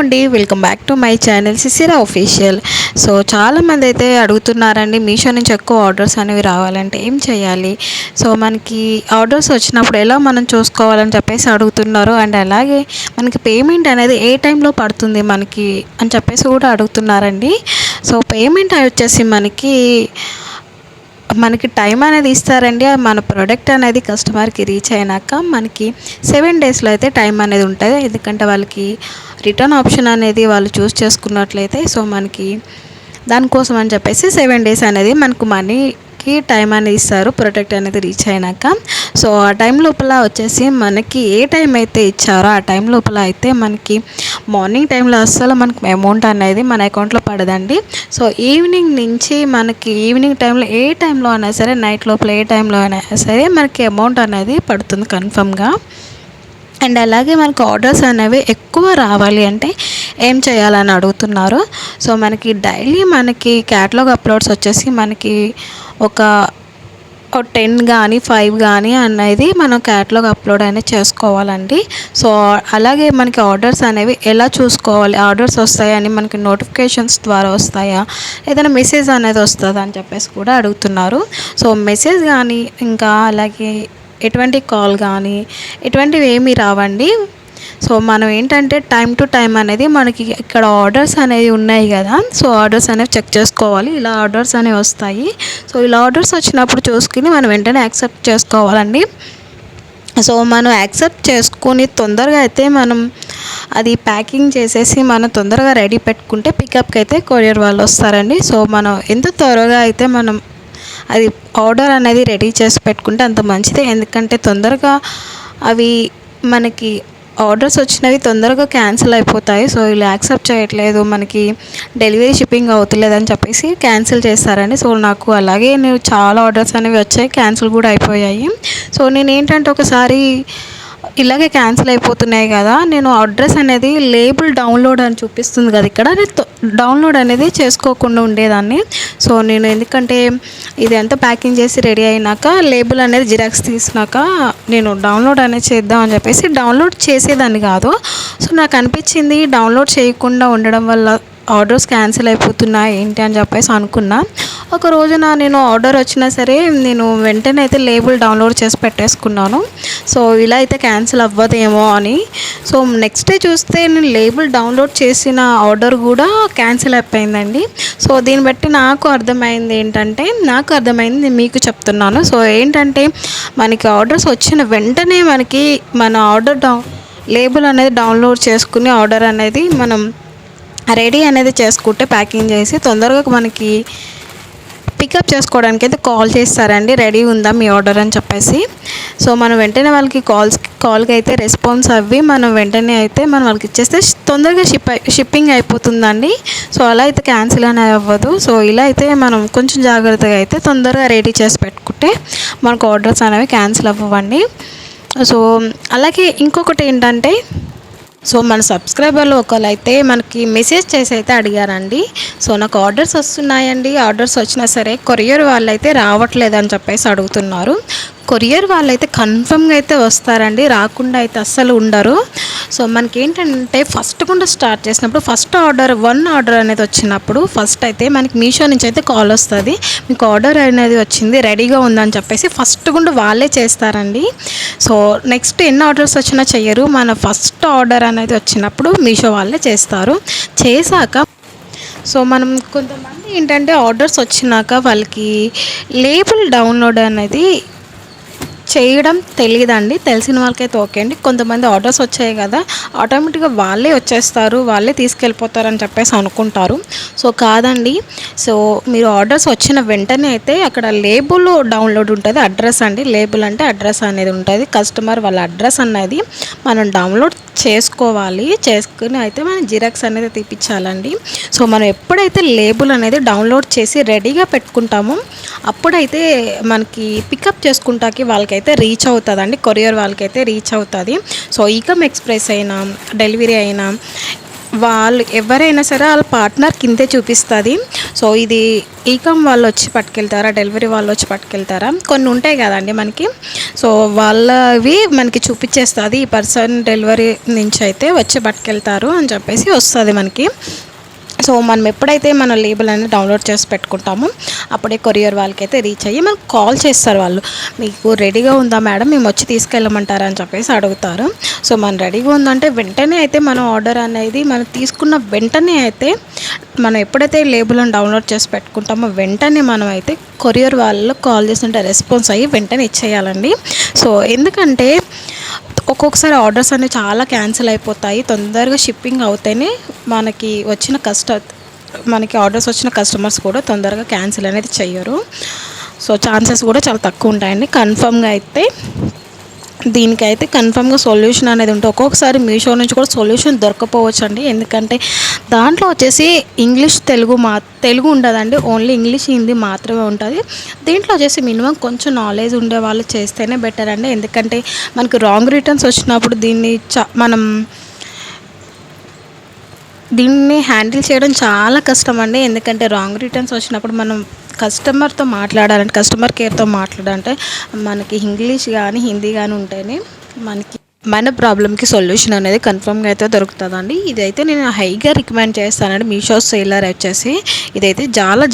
అండి, welcome back to my channel సిసిరా official. So చాలామంది అయితే అడుగుతున్నారండి, మీషో నుంచి ఎక్కువ ఆర్డర్స్ అనేవి రావాలంటే ఏం చేయాలి, సో మనకి ఆర్డర్స్ వచ్చినప్పుడు ఎలా మనం చూసుకోవాలని చెప్పేసి అడుగుతున్నారు. అండ్ అలాగే మనకి పేమెంట్ అనేది ఏ టైంలో పడుతుంది మనకి అని చెప్పేసి కూడా అడుగుతున్నారండి. సో పేమెంట్ వచ్చేసి మనకి టైం అనేది ఇస్తారండి. మన ప్రోడక్ట్ అనేది కస్టమర్కి రీచ్ అయినాక మనకి 7 డేస్లో అయితే టైం అనేది ఉంటుంది. ఎందుకంటే వాళ్ళకి రిటర్న్ ఆప్షన్ అనేది వాళ్ళు చూస్ చేసుకున్నట్లయితే, సో మనకి దానికోసం అని చెప్పేసి 7 డేస్ అనేది మనకు మనీకి టైం అనేది ఇస్తారు ప్రోడక్ట్ అనేది రీచ్ అయినాక. సో ఆ టైం లోపల వచ్చేసి మనకి ఏ టైం అయితే ఇచ్చారో ఆ టైం లోపల అయితే మనకి మార్నింగ్ టైంలో అస్సలు మనకు అమౌంట్ అనేది మన అకౌంట్లో పడదండి. సో ఈవినింగ్ నుంచి మనకి ఈవినింగ్ టైంలో ఏ టైంలో అయినా సరే, నైట్ లోపల ఏ టైంలో అయినా సరే మనకి అమౌంట్ అనేది పడుతుంది కన్ఫర్మ్గా. అండ్ అలాగే మనకు ఆర్డర్స్ అనేవి ఎక్కువ రావాలి అంటే ఏం చేయాలని అడుగుతున్నారు. సో మనకి డైలీ మనకి క్యాటలాగ్ అప్లోడ్స్ వచ్చేసి మనకి ఒక 10 కానీ 5 కానీ అనేది మనం క్యాటలాగ్ అప్లోడ్ అనేది చేసుకోవాలండి. సో అలాగే మనకి ఆర్డర్స్ అనేవి ఎలా చూసుకోవాలి, ఆర్డర్స్ వస్తాయని మనకి నోటిఫికేషన్స్ ద్వారా వస్తాయా, ఏదైనా మెసేజ్ అనేది వస్తుందా అని చెప్పేసి కూడా అడుగుతున్నారు. సో మెసేజ్ కానీ ఇంకా అలాగే ఎటువంటి కాల్ కానీ ఎటువంటివి ఏమీ రావండి. సో మనం ఏంటంటే టైం టు టైం అనేది మనకి ఇక్కడ ఆర్డర్స్ అనేవి ఉన్నాయి కదా, సో ఆర్డర్స్ అనేవి చెక్ చేసుకోవాలి. ఇలా ఆర్డర్స్ అనేవి వస్తాయి. సో ఇలా ఆర్డర్స్ వచ్చినప్పుడు చూసుకుని మనం వెంటనే యాక్సెప్ట్ చేసుకోవాలండి. సో మనం యాక్సెప్ట్ చేసుకుని తొందరగా అయితే మనం అది ప్యాకింగ్ చేసేసి మనం తొందరగా రెడీ పెట్టుకుంటే పికప్కి అయితే కొరియర్ వాళ్ళు వస్తారండి. సో మనం ఎంత త్వరగా అయితే మనం అది ఆర్డర్ అనేది రెడీ చేసి పెట్టుకుంటే అంత మంచిదే. ఎందుకంటే తొందరగా అవి మనకి ఆర్డర్స్ వచ్చినవి తొందరగా క్యాన్సిల్ అయిపోతాయి. సో ఇలా యాక్సెప్ట్ చేయట్లేదు, మనకి డెలివరీ షిప్పింగ్ అవుతలేదు అని చెప్పేసి క్యాన్సిల్ చేస్తారండి. సో నాకు అలాగే నేను చాలా ఆర్డర్స్ అనేవి వచ్చాయి, క్యాన్సిల్ కూడా అయిపోయాయి. సో నేను ఏంటంటే ఒకసారి ఇలాగే క్యాన్సిల్ అయిపోతున్నాయి కదా, నేను అడ్రస్ అనేది లేబుల్ డౌన్లోడ్ అని చూపిస్తుంది కదా ఇక్కడ, డౌన్లోడ్ అనేది చేసుకోకుండా ఉండేదాన్ని. సో నేను ఎందుకంటే ఇది అంతా ప్యాకింగ్ చేసి రెడీ అయినాక లేబుల్ అనేది జిరాక్స్ తీసినాక నేను డౌన్లోడ్ అనేది చేద్దాం అని చెప్పేసి డౌన్లోడ్ చేసేదాన్ని కాదు. సో నాకు అనిపించింది డౌన్లోడ్ చేయకుండా ఉండడం వల్ల ఆర్డర్స్ క్యాన్సిల్ అయిపోతున్నాయి ఏంటి అని చెప్పేసి అనుకున్నా. ఒక రోజున నేను ఆర్డర్ వచ్చినా సరే నేను వెంటనే అయితే లేబుల్ డౌన్లోడ్ చేసి పెట్టేసుకున్నాను. సో ఇలా అయితే క్యాన్సిల్ అవ్వదేమో అని. సో నెక్స్ట్ డే చూస్తే నేను లేబుల్ డౌన్లోడ్ చేసిన ఆర్డర్ కూడా క్యాన్సిల్ అయిపోయిందండి. సో దీన్ని బట్టి నాకు అర్థమైంది మీకు చెప్తున్నాను. సో ఏంటంటే మనకి ఆర్డర్స్ వచ్చిన వెంటనే మనకి మన ఆర్డర్ లేబుల్ అనేది డౌన్లోడ్ చేసుకుని ఆర్డర్ అనేది మనం రెడీ అనేది చేసుకుంటే ప్యాకింగ్ చేసి తొందరగా మనకి పికప్ చేసుకోవడానికి అయితే కాల్ చేస్తారండి, రెడీ ఉందా మీ ఆర్డర్ అని చెప్పేసి. సో మనం వెంటనే వాళ్ళకి కాల్కి అయితే రెస్పాన్స్ అవ్వి మనం వెంటనే అయితే మనం వాళ్ళకి ఇచ్చేస్తే తొందరగా షిప్పింగ్ అయిపోతుందండి. సో అలా అయితే క్యాన్సిల్ అనేది అవ్వదు. సో ఇలా అయితే మనం కొంచెం జాగ్రత్తగా అయితే తొందరగా రెడీ చేసి పెట్టుకుంటే మనకు ఆర్డర్స్ అనేవి క్యాన్సిల్ అవ్వండి. సో అలాగే ఇంకొకటి ఏంటంటే, సో మన సబ్స్క్రైబర్లు ఒకళ్ళైతే మనకి మెసేజ్ చేసి అయితే అడిగారండి. సో నాకు ఆర్డర్స్ వస్తున్నాయండి, ఆర్డర్స్ వచ్చినా సరే కొరియర్ వాళ్ళైతే రావట్లేదని చెప్పేసి అడుగుతున్నారు. కొరియర్ వాళ్ళైతే కన్ఫర్మ్గా అయితే వస్తారండి, రాకుండా అయితే అస్సలు ఉండరు. సో మనకి ఏంటంటే ఫస్ట్ కూడా స్టార్ట్ చేసినప్పుడు ఫస్ట్ వన్ ఆర్డర్ అనేది వచ్చినప్పుడు ఫస్ట్ అయితే మనకి మీషో నుంచి అయితే కాల్ వస్తుంది, మీకు ఆర్డర్ అనేది వచ్చింది రెడీగా ఉందని చెప్పేసి ఫస్ట్ కూడా వాళ్ళే చేస్తారండి. సో నెక్స్ట్ ఎన్ని ఆర్డర్స్ వచ్చినా చెయ్యరు, మన ఫస్ట్ ఆర్డర్ అనేది వచ్చినప్పుడు మీషో వాళ్ళే చేస్తారు. చేశాక సో మనం కొంతమంది ఏంటంటే ఆర్డర్స్ వచ్చినాక వాళ్ళకి లేబుల్ డౌన్లోడ్ అనేది చేయడం తెలియదండి, తెలిసిన వాళ్ళకైతే ఓకే అండి. కొంతమంది ఆర్డర్స్ వచ్చాయి కదా ఆటోమేటిక్గా వాళ్ళే వచ్చేస్తారు, వాళ్ళే తీసుకెళ్ళిపోతారు అని చెప్పేసి అనుకుంటారు. సో కాదండి. సో మీరు ఆర్డర్స్ వచ్చిన వెంటనే అయితే అక్కడ లేబుల్ డౌన్లోడ్ ఉంటుంది, అడ్రస్ అండి, లేబుల్ అంటే అడ్రస్ అనేది ఉంటుంది, కస్టమర్ వాళ్ళ అడ్రస్ అనేది మనం డౌన్లోడ్ చేసుకోవాలి. చేసుకుని అయితే మనం జిరాక్స్ అనేది తీపించాలండి. సో మనం ఎప్పుడైతే లేబుల్ అనేది డౌన్లోడ్ చేసి రెడీగా పెట్టుకుంటామో అప్పుడైతే మనకి పికప్ చేసుకుంటాకి వాళ్ళకైతే రీచ్ అవుతుందండి, కొరియర్ వాళ్ళకైతే రీచ్ అవుతుంది. సో ఈకమ్ ఎక్స్ప్రెస్ అయినా డెలివరీ అయినా వాళ్ళు ఎవరైనా సరే వాళ్ళ పార్ట్నర్ కిందే చూపిస్తుంది. సో ఇది ఈకామ్ వాళ్ళు వచ్చి పట్టుకెళ్తారా, డెలివరీ వాళ్ళు వచ్చి పట్టుకెళ్తారా, కొన్ని ఉంటాయి కదండి మనకి. సో వాళ్ళవి మనకి చూపించేస్తుంది, ఈ పర్సన్ డెలివరీ నుంచి అయితే వచ్చి పట్టుకెళ్తారు అని చెప్పేసి వస్తుంది మనకి. సో మనం ఎప్పుడైతే మన లేబుల్ అనేది డౌన్లోడ్ చేసి పెట్టుకుంటామో అప్పుడే కొరియర్ వాళ్ళకైతే రీచ్ అయ్యి మనకు కాల్ చేస్తారు. వాళ్ళు మీకు రెడీగా ఉందా మేడం, మేము వచ్చి తీసుకెళ్ళమంటారా అని చెప్పేసి అడుగుతారు. సో మన రెడీగా ఉందంటే వెంటనే అయితే మనం ఆర్డర్ అనేది మనం తీసుకున్న వెంటనే అయితే మనం ఎప్పుడైతే లేబుల్ని డౌన్లోడ్ చేసి పెట్టుకుంటామో వెంటనే మనం అయితే కొరియర్ వాళ్ళకి కాల్ చేస్తుంటే రెస్పాన్స్ అయ్యి వెంటనే ఇచ్చేయాలండి. సో ఎందుకంటే ఒక్కొక్కసారి ఆర్డర్స్ అనేవి చాలా క్యాన్సిల్ అయిపోతాయి. తొందరగా షిప్పింగ్ అవుతేనే మనకి ఆర్డర్స్ వచ్చిన కస్టమర్స్ కూడా తొందరగా క్యాన్సిల్ అనేది చెయ్యరు. సో ఛాన్సెస్ కూడా చాలా తక్కువ ఉంటాయండి. కన్ఫర్మ్గా అయితే దీనికైతే కన్ఫర్మ్గా సొల్యూషన్ అనేది ఉంటుంది. ఒక్కొక్కసారి మీషో నుంచి కూడా సొల్యూషన్ దొరకపోవచ్చు అండి. ఎందుకంటే దాంట్లో వచ్చేసి ఇంగ్లీష్ తెలుగు ఉండదండి, ఓన్లీ ఇంగ్లీష్ హిందీ మాత్రమే ఉంటుంది. దీంట్లో వచ్చేసి మినిమం కొంచెం నాలెడ్జ్ ఉండే వాళ్ళు చేస్తేనే బెటర్ అండి. ఎందుకంటే మనకు రాంగ్ రిటర్న్స్ వచ్చినప్పుడు మనం దీన్ని హ్యాండిల్ చేయడం చాలా కష్టం అండి. ఎందుకంటే రాంగ్ రిటర్న్స్ వచ్చినప్పుడు మనం కస్టమర్ కేర్తో మాట్లాడాలంటే మనకి ఇంగ్లీష్ కానీ హిందీ కానీ ఉంటేనే మన ప్రాబ్లమ్కి సొల్యూషన్ అనేది కన్ఫర్మ్గా అయితే దొరుకుతుందండి. ఇదైతే నేను హైగా రికమెండ్ చేస్తానండి. మీషో సేలర్ వచ్చేసి ఇదైతే చాలా